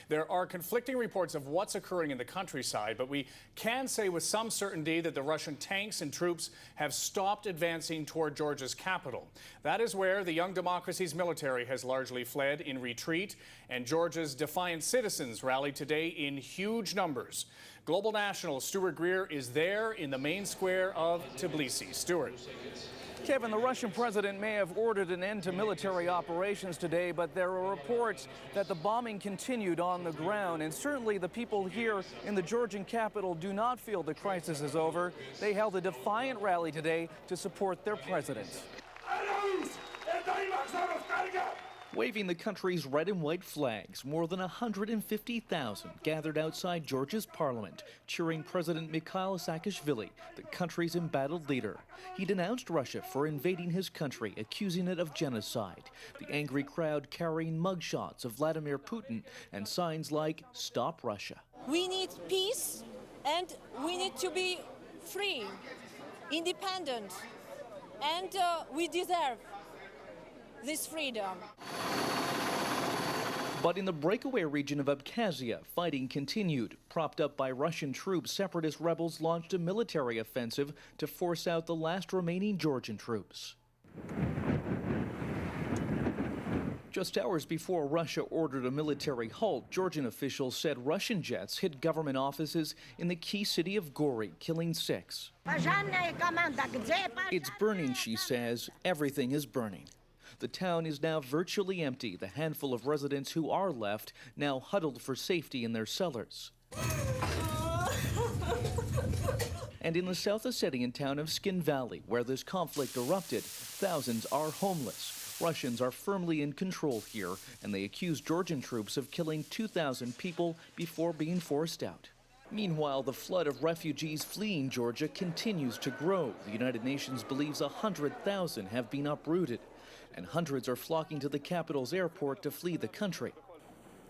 There are conflicting reports of what's occurring in the countryside, but we can say with some certainty that the Russian tanks and troops have stopped advancing toward Georgia's capital. That is where the young democracy's military has largely fled in retreat, and Georgia's defiant citizens rallied today in huge numbers. Global National Stuart Greer is there in the main square of Tbilisi. Stuart. Kevin, the Russian president may have ordered an end to military operations today, but there are reports that the bombing continued on the ground. And certainly the people here in the Georgian capital do not feel the crisis is over. They held a defiant rally today to support their president. Waving the country's red and white flags, more than 150,000 gathered outside Georgia's parliament, cheering President Mikhail Saakashvili, the country's embattled leader. He denounced Russia for invading his country, accusing it of genocide. The angry crowd carrying mugshots of Vladimir Putin and signs like "Stop Russia." We need peace, and we need to be free, independent, and we deserve this freedom. But in the breakaway region of Abkhazia, fighting continued. Propped up by Russian troops, separatist rebels launched a military offensive to force out the last remaining Georgian troops. Just hours before Russia ordered a military halt, Georgian officials said Russian jets hit government offices in the key city of Gori, killing 6. It's burning, she says. Everything is burning. The town is now virtually empty, the handful of residents who are left now huddled for safety in their cellars. And in the South Ossetian town of Skin Valley, where this conflict erupted, thousands are homeless. Russians are firmly in control here, and they accuse Georgian troops of killing 2,000 people before being forced out. Meanwhile, the flood of refugees fleeing Georgia continues to grow. The United Nations believes 100,000 have been uprooted, and hundreds are flocking to the capital's airport to flee the country.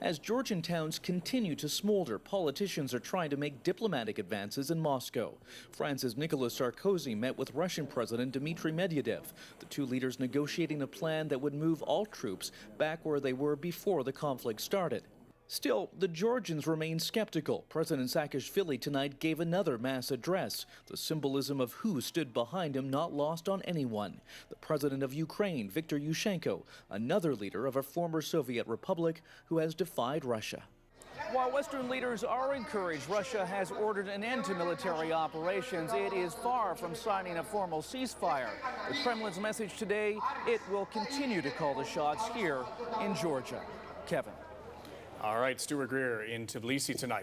As Georgian towns continue to smolder, politicians are trying to make diplomatic advances in Moscow. France's Nicolas Sarkozy met with Russian President Dmitry Medvedev, the two leaders negotiating a plan that would move all troops back where they were before the conflict started. Still, the Georgians remain skeptical. President Saakashvili tonight gave another mass address, the symbolism of who stood behind him not lost on anyone. The president of Ukraine, Viktor Yushchenko, another leader of a former Soviet republic who has defied Russia. While Western leaders are encouraged, Russia has ordered an end to military operations. It is far from signing a formal ceasefire. The Kremlin's message today, it will continue to call the shots here in Georgia. Kevin. All right, Stuart Greer in Tbilisi tonight.